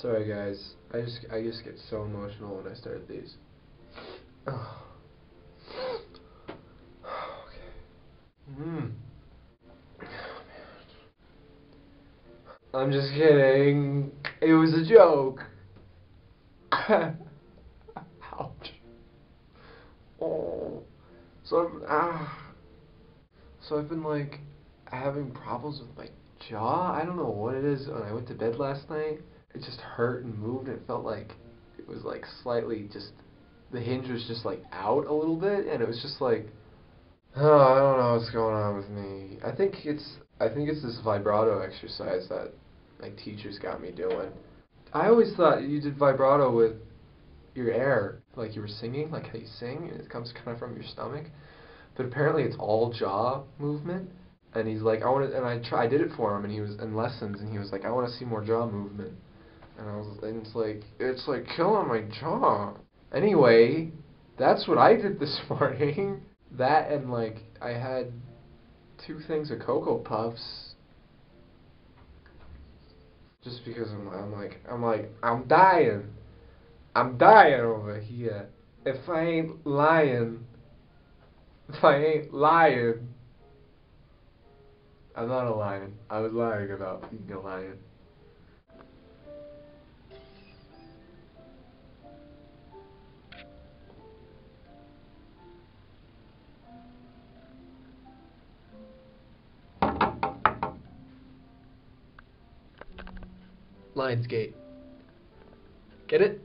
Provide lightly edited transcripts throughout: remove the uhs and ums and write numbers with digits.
Sorry guys, I just get so emotional when I start these. Oh. Okay. I'm just kidding. It was a joke. Ouch. Oh. So I've been like having problems with my jaw. I don't know what it is. When I went to bed last night, it just hurt and moved, and it felt like it was like slightly just, the hinge was just like out a little bit, and it was just like, oh, I don't know what's going on with me. I think it's this vibrato exercise that my teachers got me doing. I always thought you did vibrato with your air, like you were singing, like how you sing, and it comes kind of from your stomach. But apparently it's all jaw movement. And he's like, I did it for him, and he was in lessons, and he was like, I want to see more jaw movement. And it's like killing my jaw. Anyway, that's what I did this morning. That and like I had 2 things of Cocoa Puffs. Just because I'm dying. I'm dying over here. If I ain't lying, I'm not a lion. I was lying about being a lion. Lionsgate. Get it?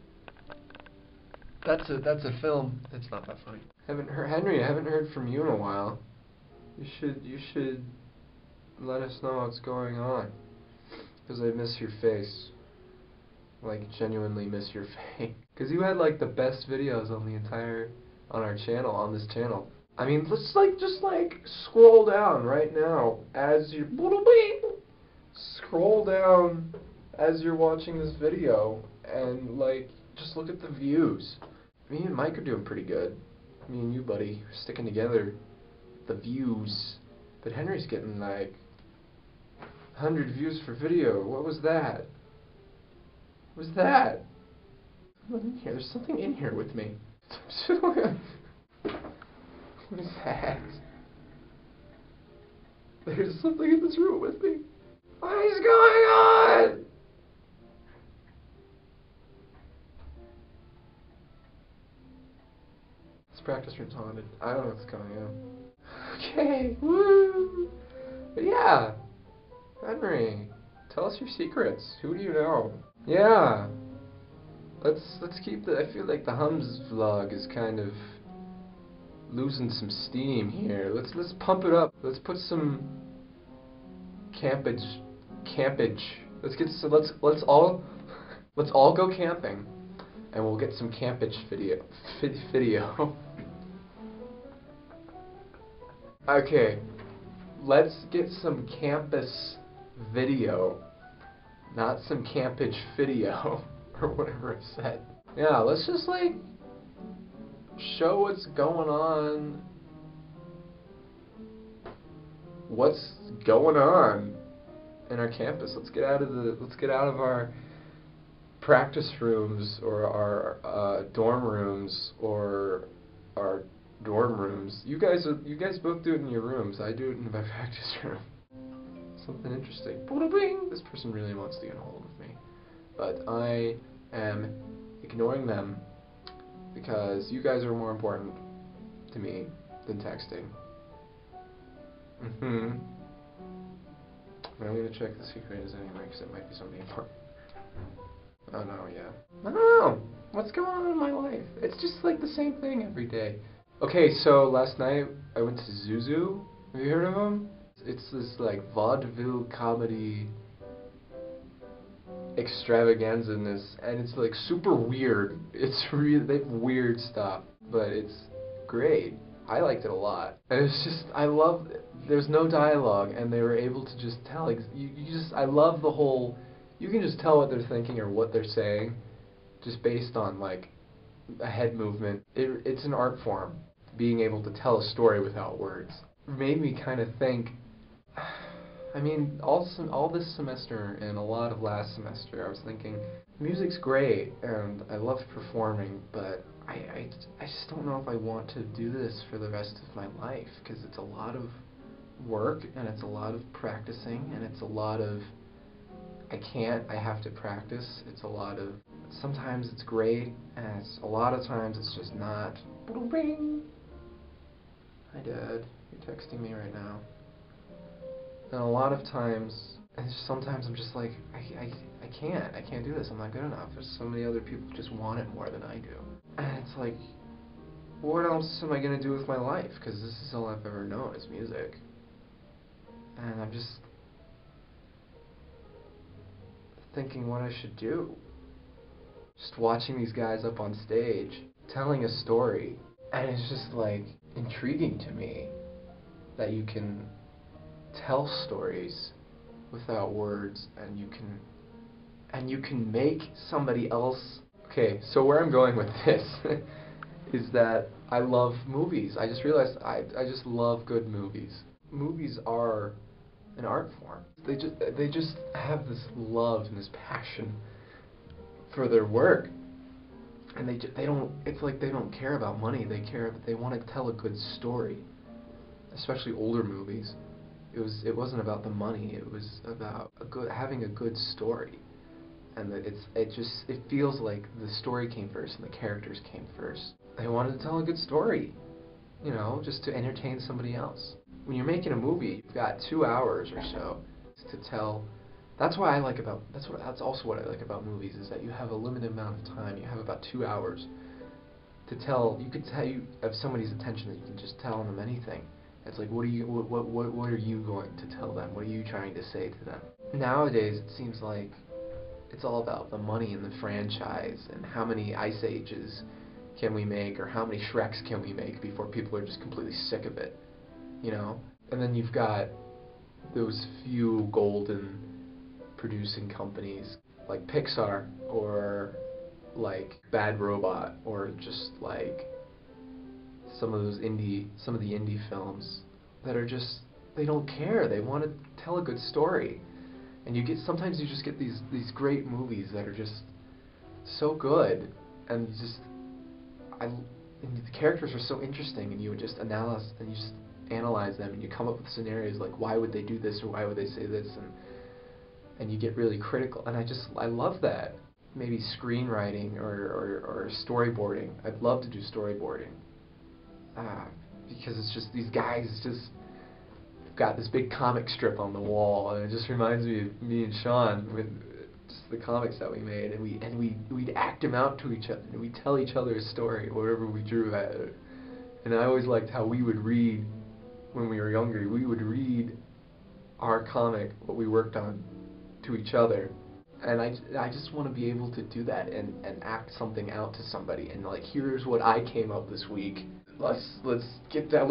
That's a film. It's not that funny. Henry, I haven't heard from you in a while. You should let us know what's going on. Because I miss your face. Like, genuinely miss your face. Because you had like the best videos on our channel, on this channel. I mean, let's just scroll down right now as you scroll down as you're watching this video, and like just look at the views. Me and Mike are doing pretty good. Me and you, buddy, are sticking together. The views, but Henry's getting like 100 views for video. What was that? What was that? Someone in here. There's something in here with me. What is that? There's something in this room with me. What is going on? This practice room's haunted. I don't know what's going on. Okay, woo! But yeah, Henry, tell us your secrets. Who do you know? Yeah, let's keep the. I feel like the Hums vlog is kind of losing some steam here. Let's pump it up. Let's put some campage. Let's get so let's all go camping, and we'll get some campage video. Okay, let's get some campus video, not some campage video or whatever it said. Yeah, let's just like show what's going on. What's going on in our campus? Let's get out of our practice rooms or our dorm rooms or our dorm rooms. You guys both do it in your rooms. I do it in my practice room. Something interesting. Bing! This person really wants to get a hold of me, but I am ignoring them because you guys are more important to me than texting. I'm gonna check the secrets anyway because it might be something important. Oh no, yeah. I don't know. What's going on in my life? It's just like the same thing every day. Okay, so last night I went to Zuzu. Have you heard of them? It's this like vaudeville comedy extravaganza-ness, and it's like super weird. It's really, they have weird stuff, but it's great. I liked it a lot. And it's just, I love, there's no dialogue, and they were able to just tell, like, I love the whole, you can just tell what they're thinking or what they're saying, just based on, like, a head movement. It's an art form, being able to tell a story without words. It made me kind of think, I mean, all this semester and a lot of last semester, I was thinking, music's great and I love performing, but I just don't know if I want to do this for the rest of my life because it's a lot of work and it's a lot of practicing and it's a lot of I have to practice. It's a lot of sometimes it's great and it's a lot of times it's just not. Bing. Hi Dad, you're texting me right now. And a lot of times, and sometimes I'm just like, I can't do this, I'm not good enough. There's so many other people who just want it more than I do. And it's like, what else am I going to do with my life? Because this is all I've ever known is music. And I'm just thinking what I should do. Just watching these guys up on stage, telling a story, and it's just like intriguing to me that you can tell stories without words and you can make somebody else. Okay, so where I'm going with this is that I love movies. I just realized I just love good movies. Movies are an art form. They just have this love and this passion for their work. And they don't, it's like they don't care about money. They want to tell a good story. Especially older movies. It wasn't about the money. It was about having a good story. And that it feels like the story came first and the characters came first. They wanted to tell a good story, just to entertain somebody else. When you're making a movie, you've got 2 hours or so to tell. That's also what I like about movies is that you have a limited amount of time. You have about 2 hours to tell. You could tell you have somebody's attention that you can just tell them anything. It's like, what are you going to tell them? What are you trying to say to them? Nowadays, it seems like it's all about the money and the franchise and how many Ice Ages can we make or how many Shreks can we make before people are just completely sick of it, And then you've got those few golden producing companies like Pixar or like Bad Robot or just like some of the indie films that are just, they don't care. They want to tell a good story. And sometimes you just get these great movies that are just so good, and and the characters are so interesting, and you just analyze them, and you come up with scenarios like why would they do this or why would they say this, and you get really critical, and I love that. Maybe screenwriting or storyboarding. I'd love to do storyboarding, because it's just these guys just got this big comic strip on the wall, and it just reminds me of me and Sean with just the comics that we made, and we'd act them out to each other, and we'd tell each other a story, whatever we drew at it. And I always liked how we would read when we were younger. We would read our comic, what we worked on, to each other, and I just want to be able to do that and act something out to somebody, and like, here's what I came up this week. Let's get that.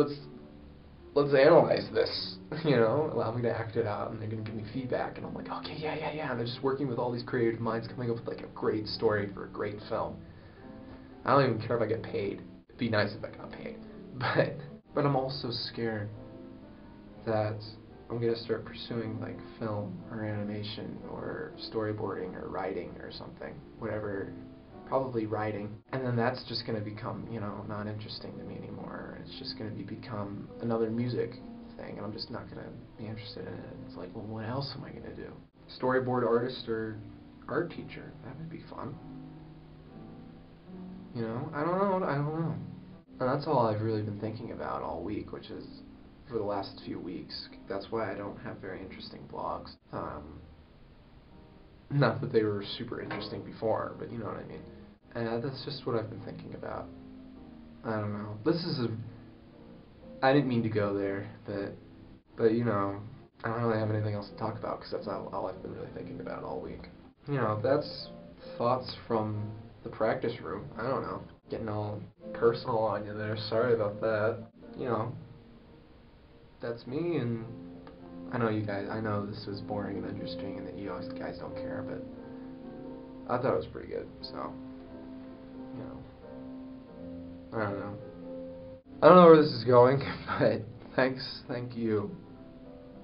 Let's analyze this, allow me to act it out, and they're going to give me feedback, and I'm like, okay, yeah, and they're just working with all these creative minds, coming up with like a great story for a great film. I don't even care if I get paid. It'd be nice if I got paid, but I'm also scared that I'm going to start pursuing like film or animation or storyboarding or writing or something, whatever. Probably writing, and then that's just going to become, not interesting to me anymore. It's just going to become another music thing, and I'm just not going to be interested in it. It's like, well, what else am I going to do? Storyboard artist or art teacher? That would be fun. I don't know. And that's all I've really been thinking about all week, which is for the last few weeks. That's why I don't have very interesting blogs. Not that they were super interesting before, but you know what I mean. And that's just what I've been thinking about. I don't know. I didn't mean to go there, but I don't really have anything else to talk about because that's all I've been really thinking about all week. That's thoughts from the practice room. I don't know. Getting all personal on you there. Sorry about that. That's me, and I know this was boring and interesting and that you guys don't care, but I thought it was pretty good, so, I don't know. I don't know where this is going, but thank you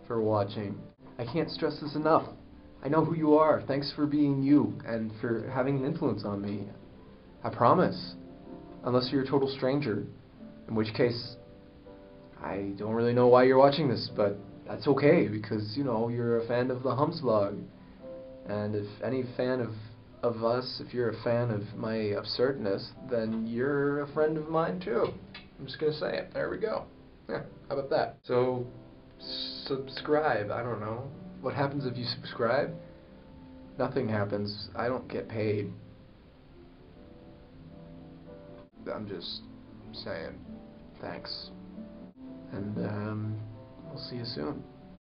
for watching. I can't stress this enough. I know who you are. Thanks for being you and for having an influence on me. I promise. Unless you're a total stranger. In which case, I don't really know why you're watching this, but that's okay because, you know, you're a fan of the Hums vlog. And if any fan of us, if you're a fan of my absurdness, then you're a friend of mine too. I'm just gonna say it. There we go. Yeah, how about that? So, subscribe. I don't know. What happens if you subscribe? Nothing happens. I don't get paid. I'm just saying. Thanks. And, we'll see you soon.